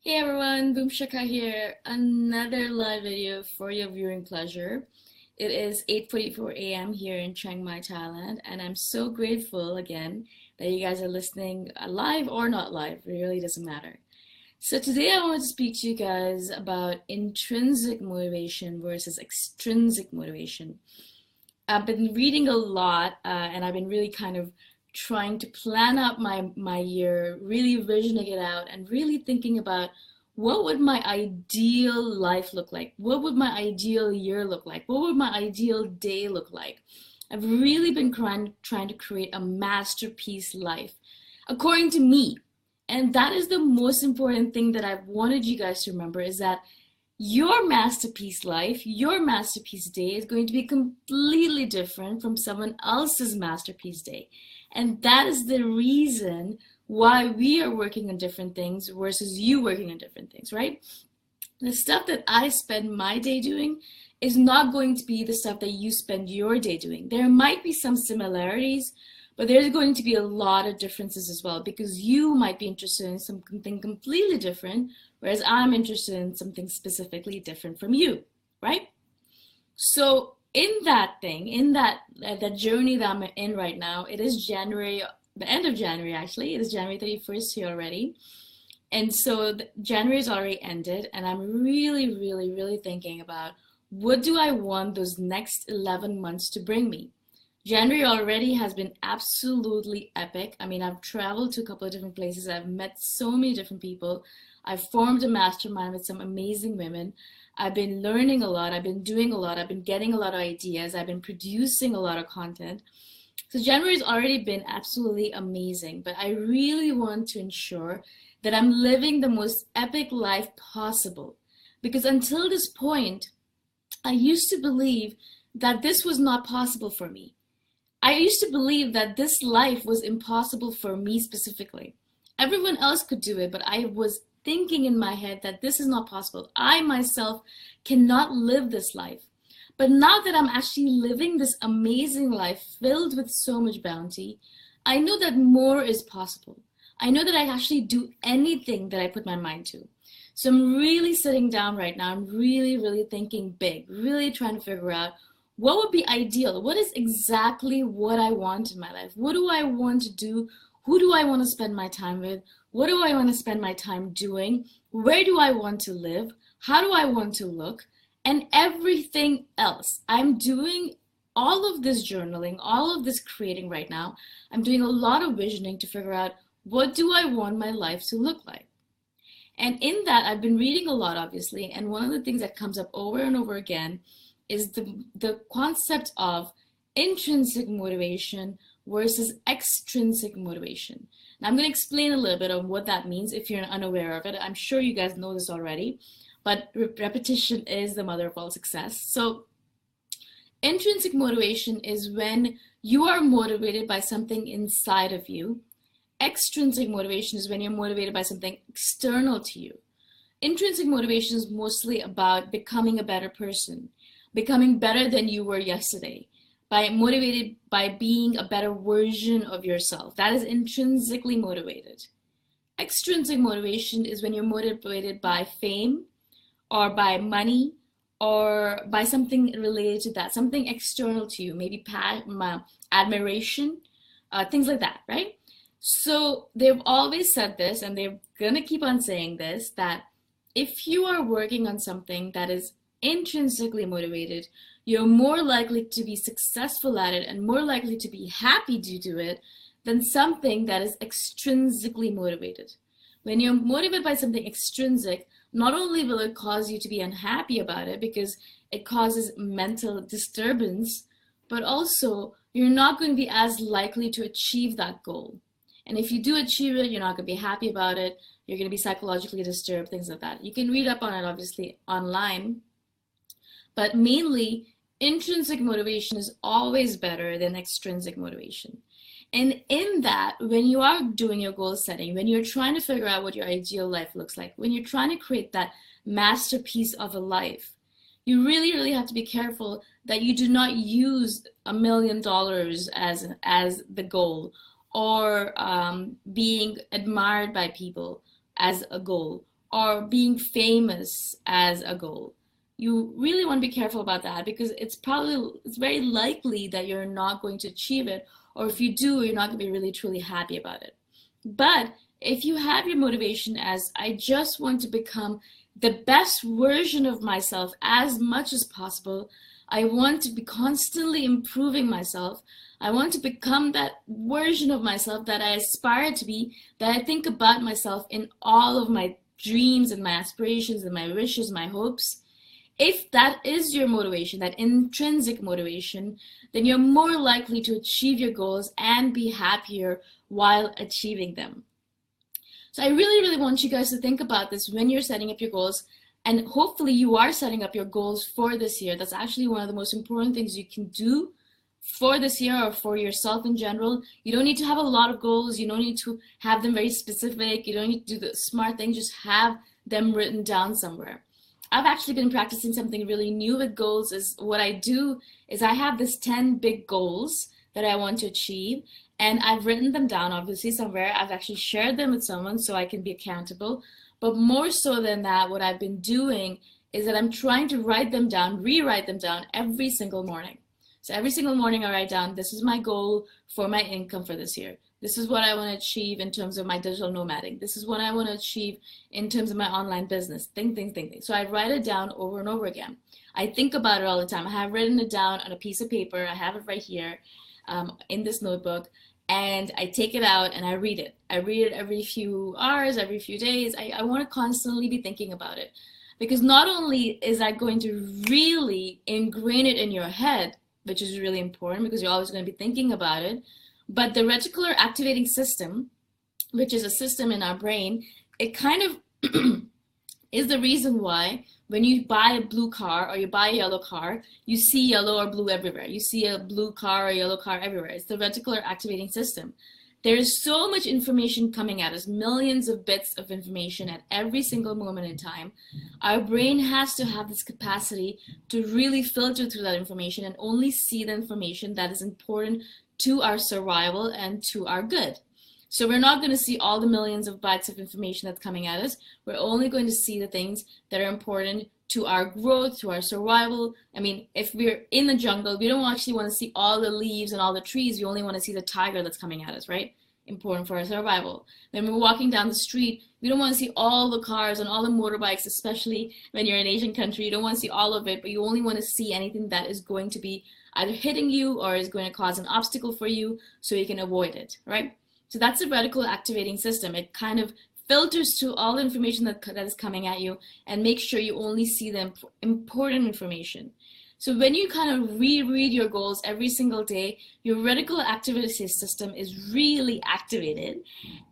Hey everyone, Boom Shikha here. Another live video for your viewing pleasure. It is 8:44 a.m. here in Chiang Mai, Thailand, and I'm so grateful again that you guys are listening live or not live. It really doesn't matter. So today I want to speak to you guys about intrinsic motivation versus extrinsic motivation. I've been reading a lot, and I've been really kind of trying to plan out my year, really visioning it out, and really thinking about what would my ideal life look like? What would my ideal year look like? What would my ideal day look like? I've really been trying to create a masterpiece life, according to me. And that is the most important thing that I've wanted you guys to remember is that your masterpiece life, your masterpiece day is going to be completely different from someone else's masterpiece day. And that is the reason why we are working on different things versus you working on different things, right? The stuff that I spend my day doing is not going to be the stuff that you spend your day doing. There might be some similarities, but there's going to be a lot of differences as well because you might be interested in something completely different, whereas I'm interested in something specifically different from you, right? So in that journey that I'm in right now, it is January, the end of January actually. It is January 31st here already. And so January's already ended, and I'm really, really, really thinking about what do I want those next 11 months to bring me. January already has been absolutely epic. I mean, I've traveled to a couple of different places. I've met so many different people. I've formed a mastermind with some amazing women. I've been learning a lot. I've been doing a lot. I've been getting a lot of ideas. I've been producing a lot of content. So January's already been absolutely amazing, but I really want to ensure that I'm living the most epic life possible. Because until this point, I used to believe that this was not possible for me. I used to believe that this life was impossible for me specifically. Everyone else could do it, but I was thinking in my head that this is not possible. I myself cannot live this life. But now that I'm actually living this amazing life filled with so much bounty, I know that more is possible. I know that I actually do anything that I put my mind to. So I'm really sitting down right now. I'm really, really thinking big, really trying to figure out what would be ideal? What is exactly what I want in my life? What do I want to do? Who do I want to spend my time with? What do I want to spend my time doing? Where do I want to live? How do I want to look? And everything else. I'm doing all of this journaling, all of this creating right now. I'm doing a lot of visioning to figure out what do I want my life to look like? And in that, I've been reading a lot, obviously, and one of the things that comes up over and over again is the concept of intrinsic motivation versus extrinsic motivation. Now, I'm going to explain a little bit of what that means if you're unaware of it. I'm sure you guys know this already, but repetition is the mother of all success. So intrinsic motivation is when you are motivated by something inside of you. Extrinsic motivation is when you're motivated by something external to you. Intrinsic motivation is mostly about becoming a better person, becoming better than you were yesterday, motivated by being a better version of yourself. That is intrinsically motivated. Extrinsic motivation is when you're motivated by fame or by money or by something related to that, something external to you, maybe admiration, things like that, right? So they've always said this, and they're going to keep on saying this, that if you are working on something that is intrinsically motivated, you're more likely to be successful at it and more likely to be happy to do it than something that is extrinsically motivated. When you're motivated by something extrinsic, not only will it cause you to be unhappy about it because it causes mental disturbance, but also you're not going to be as likely to achieve that goal. And if you do achieve it, you're not going to be happy about it. You're going to be psychologically disturbed, things like that. You can read up on it, obviously, online. But mainly, intrinsic motivation is always better than extrinsic motivation. And in that, when you are doing your goal setting, when you're trying to figure out what your ideal life looks like, when you're trying to create that masterpiece of a life, you really, really have to be careful that you do not use $1 million as the goal, or being admired by people as a goal, or being famous as a goal. You really want to be careful about that, because it's very likely that you're not going to achieve it, or if you do, you're not going to be really truly happy about it. But if you have your motivation as, I just want to become the best version of myself as much as possible, I want to be constantly improving myself, I want to become that version of myself that I aspire to be, that I think about myself in all of my dreams and my aspirations and my wishes, my hopes. If that is your motivation, that intrinsic motivation, then you're more likely to achieve your goals and be happier while achieving them. So I really, really want you guys to think about this when you're setting up your goals, and hopefully you are setting up your goals for this year. That's actually one of the most important things you can do for this year, or for yourself in general. You don't need to have a lot of goals. You don't need to have them very specific. You don't need to do the smart thing. Just have them written down somewhere. I've actually been practicing something really new with goals. Is what I do is I have this 10 big goals that I want to achieve, and I've written them down obviously somewhere. I've actually shared them with someone so I can be accountable. But more so than that, what I've been doing is that I'm trying to write them down, rewrite them down every single morning. So every single morning I write down, this is my goal for my income for this year. This is what I want to achieve in terms of my digital nomading. This is what I want to achieve in terms of my online business. Think. So I write it down over and over again. I think about it all the time. I have written it down on a piece of paper. I have it right here in this notebook. And I take it out and I read it. I read it every few hours, every few days. I want to constantly be thinking about it. Because not only is that going to really ingrain it in your head, which is really important because you're always going to be thinking about it, but the reticular activating system, which is a system in our brain, it kind of is the reason why when you buy a blue car or you buy a yellow car, you see yellow or blue everywhere. You see a blue car or yellow car everywhere. It's the reticular activating system. There is so much information coming at us, millions of bits of information at every single moment in time. Our brain has to have this capacity to really filter through that information and only see the information that is important to our survival and to our good. So we're not going to see all the millions of bytes of information that's coming at us. We're only going to see the things that are important to our growth, to our survival. I mean, if we're in the jungle, we don't actually want to see all the leaves and all the trees. We only want to see the tiger that's coming at us, right? Important for our survival. When we're walking down the street, we don't want to see all the cars and all the motorbikes, especially when you're in an Asian country. You don't want to see all of it, but you only want to see anything that is going to be either hitting you or is going to cause an obstacle for you so you can avoid it, right? So that's the reticular activating system. It kind of filters through all the information that is coming at you and makes sure you only see the important information. So when you kind of reread your goals every single day, your reticular activating system is really activated.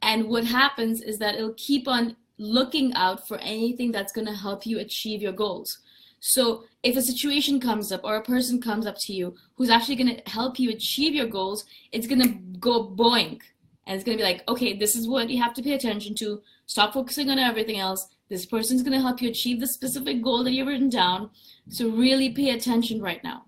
And what happens is that it'll keep on looking out for anything that's going to help you achieve your goals. So if a situation comes up or a person comes up to you who's actually going to help you achieve your goals, it's going to go boink. And it's going to be like, okay, this is what you have to pay attention to. Stop focusing on everything else. This person's going to help you achieve the specific goal that you've written down. So really pay attention right now.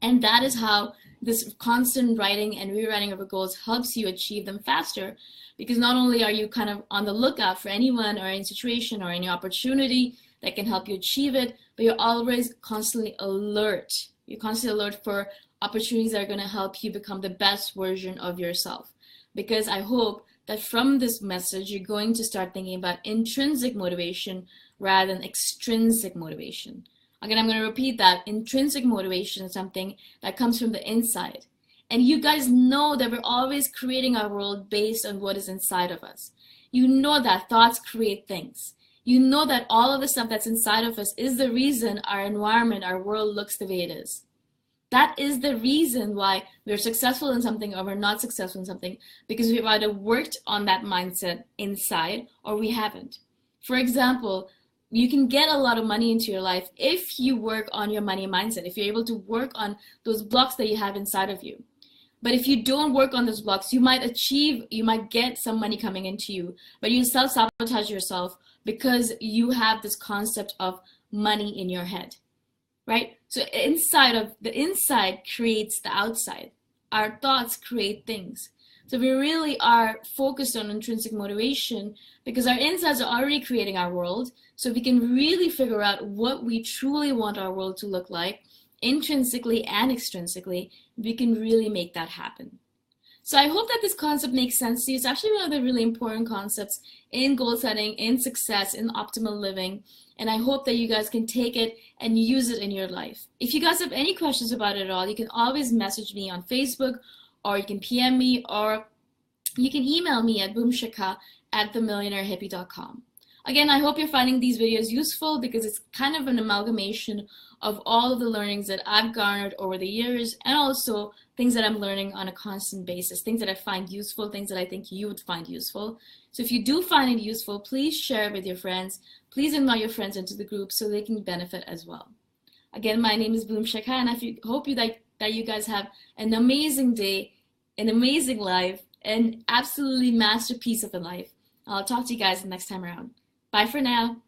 And that is how this constant writing and rewriting of your goals helps you achieve them faster. Because not only are you kind of on the lookout for anyone or any situation or any opportunity that can help you achieve it, but you're always constantly alert. You're constantly alert for opportunities that are going to help you become the best version of yourself. Because I hope that from this message, you're going to start thinking about intrinsic motivation rather than extrinsic motivation. Again, I'm going to repeat that. Intrinsic motivation is something that comes from the inside. And you guys know that we're always creating our world based on what is inside of us. You know that thoughts create things. You know that all of the stuff that's inside of us is the reason our environment, our world looks the way it is. That is the reason why we're successful in something or we're not successful in something, because we've either worked on that mindset inside or we haven't. For example, you can get a lot of money into your life if you work on your money mindset, if you're able to work on those blocks that you have inside of you. But if you don't work on those blocks, you might get some money coming into you, but you self-sabotage yourself because you have this concept of money in your head. Right? So the inside creates the outside. Our thoughts create things. So we really are focused on intrinsic motivation because our insides are already creating our world. So we can really figure out what we truly want our world to look like, intrinsically and extrinsically. We can really make that happen. So I hope that this concept makes sense to you. It's actually one of the really important concepts in goal setting, in success, in optimal living. And I hope that you guys can take it and use it in your life. If you guys have any questions about it at all, you can always message me on Facebook, or you can PM me, or you can email me at boomshikha@themillionairehippie.com. Again, I hope you're finding these videos useful because it's kind of an amalgamation of all of the learnings that I've garnered over the years, and also things that I'm learning on a constant basis, things that I find useful, things that I think you would find useful. So if you do find it useful, please share it with your friends. Please invite your friends into the group so they can benefit as well. Again, my name is Boom Shikha, and I hope that you guys have an amazing day, an amazing life, an absolutely masterpiece of a life. I'll talk to you guys next time around. Bye for now.